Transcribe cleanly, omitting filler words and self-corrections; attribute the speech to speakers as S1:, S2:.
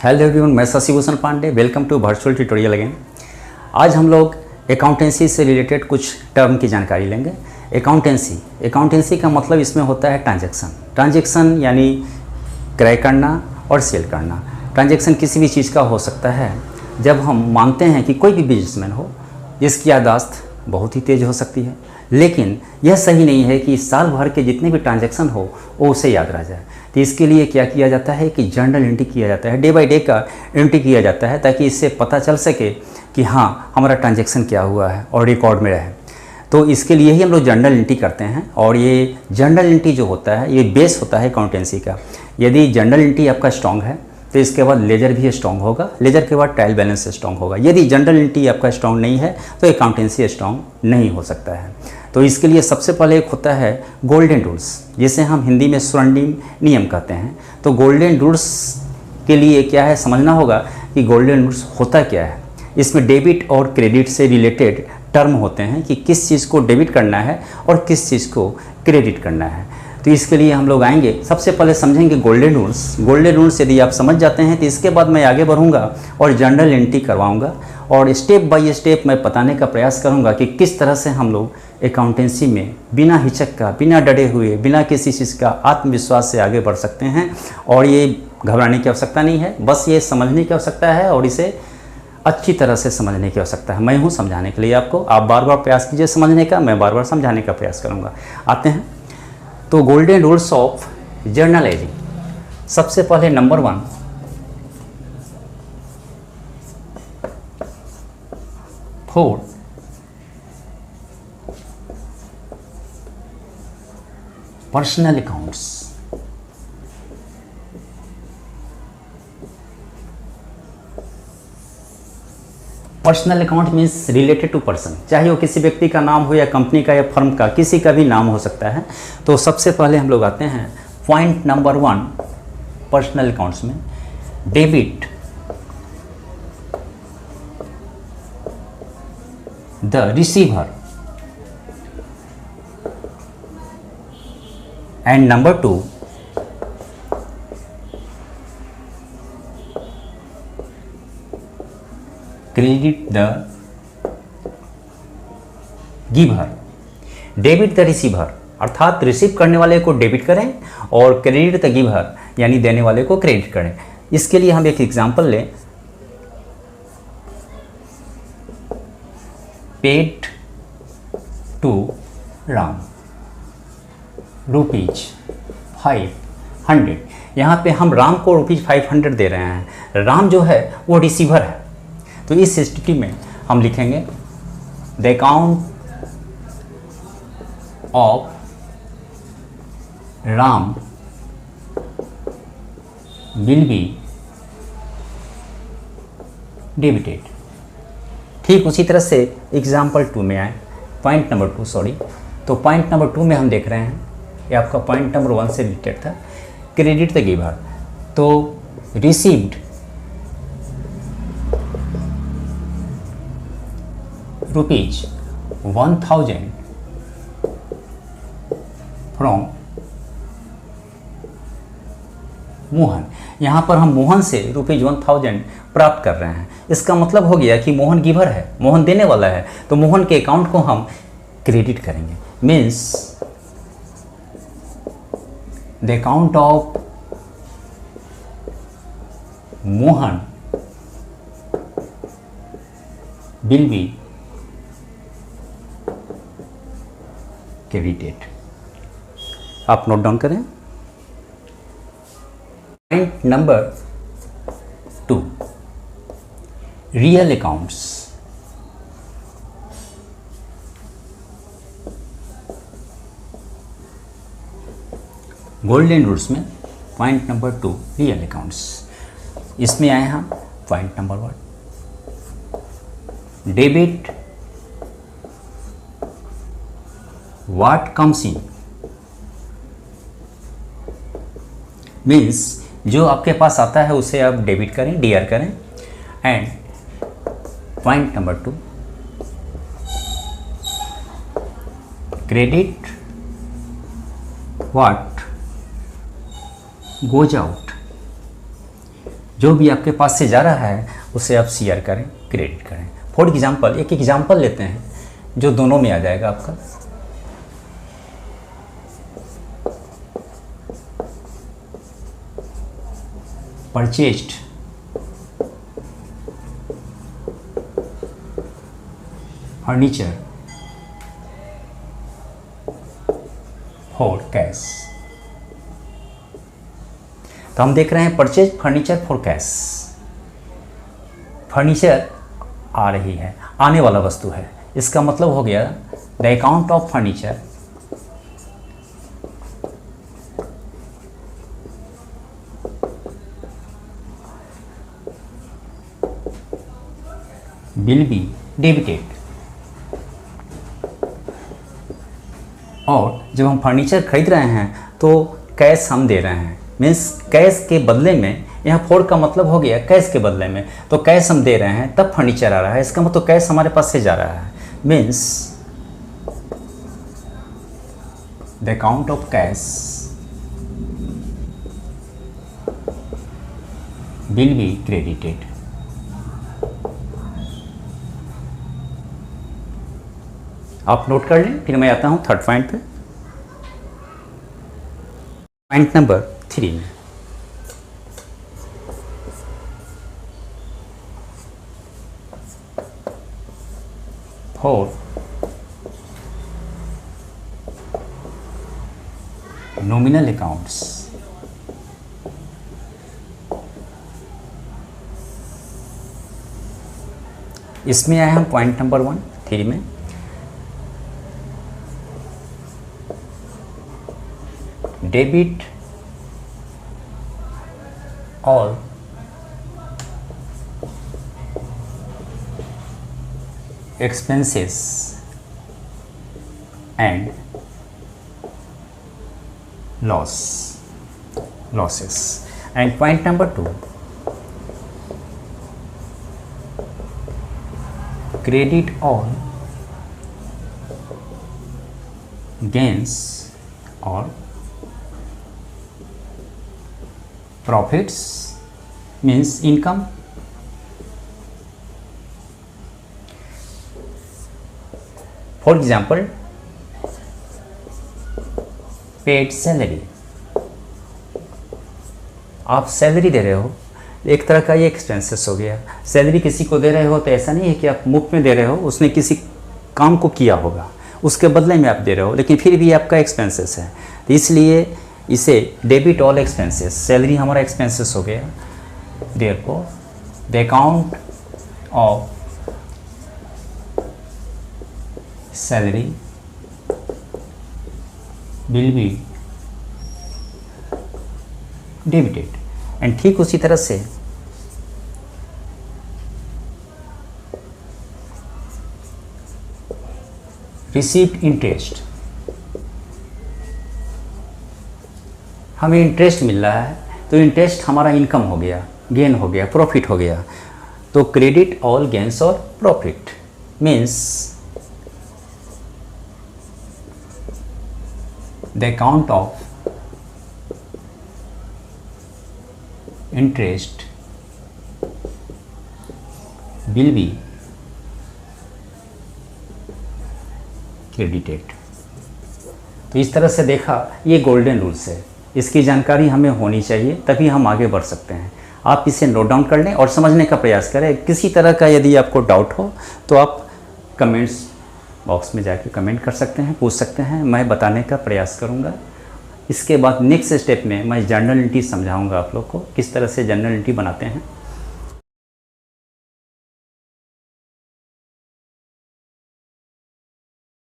S1: Hello everyone, मैं Shashi Bhushan Pandey. Welcome to virtual tutorial again. आज हम लोग अकाउंटेंसी से रिलेटेड कुछ टर्म की जानकारी लेंगे। अकाउंटेंसी का मतलब इसमें होता है ट्रांजैक्शन यानी क्रय करना और सेल करना। ट्रांजैक्शन किसी भी चीज़ का हो सकता है। जब हम मानते हैं कि कोई भी बिजनेसमैन हो जिसकी याददाश्त बहुत ही तेज़ हो सकती है, लेकिन यह सही नहीं है कि साल भर के जितने भी ट्रांजैक्शन हो वो उसे याद रह जाए। तो इसके लिए क्या किया जाता है कि जर्नल एंट्री किया जाता है, डे बाय डे का एंट्री किया जाता है, ताकि इससे पता चल सके कि हाँ हमारा ट्रांजैक्शन क्या हुआ है और रिकॉर्ड में रहे। तो इसके लिए ही हम लोग जर्नल एंट्री करते हैं। और ये जर्नल एंट्री जो होता है ये बेस होता है अकाउंटेंसी का। यदि जर्नल एंट्री आपका स्ट्रॉन्ग है तो इसके बाद लेजर भी स्ट्रॉन्ग होगा, लेजर के बाद ट्रायल बैलेंस स्ट्रॉन्ग होगा। यदि जर्नल एंट्री आपका स्ट्रॉन्ग नहीं है तो अकाउंटेंसी स्ट्रॉन्ग नहीं हो सकता है। तो इसके लिए सबसे पहले एक होता है गोल्डन रूल्स, जिसे हम हिंदी में स्वर्णिम नियम कहते हैं। तो गोल्डन रूल्स के लिए क्या है समझना होगा कि गोल्डन रूल्स होता क्या है। इसमें डेबिट और क्रेडिट से रिलेटेड टर्म होते हैं कि किस चीज़ को डेबिट करना है और किस चीज़ को क्रेडिट करना है। तो इसके लिए हम लोग आएंगे, सबसे पहले समझेंगे गोल्डन रूल्स यदि आप समझ जाते हैं तो इसके बाद मैं आगे बढ़ूंगा और जर्नल एंट्री करवाऊंगा और स्टेप बाय स्टेप मैं बताने का प्रयास करूंगा कि किस तरह से हम लोग अकाउंटेंसी में बिना हिचक का, बिना डरे हुए, बिना किसी चीज़ का आत्मविश्वास से आगे बढ़ सकते हैं। और ये घबराने की आवश्यकता नहीं है, बस ये समझने की आवश्यकता है और इसे अच्छी तरह से समझने की आवश्यकता है। मैं हूँ समझाने के लिए आपको। आप बार बार प्रयास कीजिए समझने का, मैं बार बार समझाने का प्रयास करूँगा। आते हैं तो golden rules of journal entry. सबसे पहले number 1, for personal accounts. Personal account means related to person, चाहे वो किसी व्यक्ति का नाम हो या कंपनी का या फर्म का, किसी का भी नाम हो सकता है। तो सबसे पहले हम लोग आते हैं पॉइंट नंबर 1 पर्सनल अकाउंट्स में, debit the receiver and number 2 credit the giver. Debit the receiver अर्थात रिसीव करने वाले को डेबिट करें और क्रेडिट द गिवर यानी देने वाले को क्रेडिट करें। इसके लिए हम एक एग्जांपल लें, पेड टू राम ₹500। यहाँ पे हम राम को ₹500 दे रहे हैं। राम जो है वो रिसीवर है। तो इस स्थिति में हम लिखेंगे the account of Ram will be debited. ठीक उसी तरह से एग्जाम्पल 2 में आए, पॉइंट नंबर 2 तो पॉइंट नंबर 2 में हम देख रहे हैं, ये आपका पॉइंट नंबर 1 से रिलेटेड था, क्रेडिट द गिवर। तो रिसीव्ड ₹1000 फ्रॉम मोहन। यहाँ पर हम मोहन से ₹1000 प्राप्त कर रहे हैं। इसका मतलब हो गया कि मोहन गिवर है, मोहन देने वाला है, तो मोहन के अकाउंट को हम क्रेडिट करेंगे। Means the account of Mohan will be credited. आप नोट डाउन करें। Point number 2 real accounts. Golden rules में पॉइंट नंबर 2 रियल अकाउंट्स। इसमें आए हम point number 1, debit what comes in means जो आपके पास आता है उसे आप डेबिट करें, डीआर करें। And point number 2 credit what goes out जो भी आपके पास से जा रहा है उसे आप CR करें, क्रेडिट करें। फॉर एग्जाम्पल, एक एग्जाम्पल लेते हैं जो दोनों में आ जाएगा आपका। Purchased furniture for cash. तो हम देख रहे हैं purchase furniture for cash. Furniture आ रही है, आने वाला वस्तु है, इसका मतलब हो गया the account of furniture will be debited. और जब हम फर्नीचर खरीद रहे हैं तो कैश हम दे रहे हैं, मीन्स कैश के बदले में, यहाँ फॉर का मतलब हो गया कैश के बदले में, तो कैश हम दे रहे हैं तब फर्नीचर आ रहा है, इसका मतलब कैश हमारे पास से जा रहा है, means the account of cash will be credited. आप नोट कर लें, फिर मैं आता हूं थर्ड पॉइंट पे। पॉइंट नंबर 3 में फॉर नॉमिनल अकाउंट्स इसमें आए हम पॉइंट नंबर 1 3 में debit all expenses and losses. And point number 2, credit all gains or profits, means income. For example, paid salary, आप सैलरी दे रहे हो, एक तरह का ये एक्सपेंसेस हो गया। सैलरी किसी को दे रहे हो तो ऐसा नहीं है कि आप मुफ्त में दे रहे हो, उसने किसी काम को किया होगा, उसके बदले में आप दे रहे हो, लेकिन फिर भी आपका एक्सपेंसेस है, तो इसलिए इसे डेबिट ऑल एक्सपेंसेस, सैलरी हमारा एक्सपेंसेस हो गया। Therefore the account of salary will be debited. And ठीक उसी तरह से रिसीव्ड इंटरेस्ट, हमें इंटरेस्ट मिल रहा है तो इंटरेस्ट हमारा इनकम हो गया, गेन हो गया, प्रॉफिट हो गया। तो क्रेडिट ऑल गेन्स और profit means the account of interest will be credited. तो इस तरह से देखा, ये गोल्डन रूल्स है, इसकी जानकारी हमें होनी चाहिए तभी हम आगे बढ़ सकते हैं। आप इसे नोट डाउन कर लें और समझने का प्रयास करें। किसी तरह का यदि आपको डाउट हो तो आप कमेंट्स बॉक्स में जाके कमेंट कर सकते हैं, पूछ सकते हैं, मैं बताने का प्रयास करूंगा। इसके बाद नेक्स्ट स्टेप में मैं जर्नल एंट्री समझाऊंगा आप लोग को, किस तरह से जर्नल एंट्री बनाते हैं।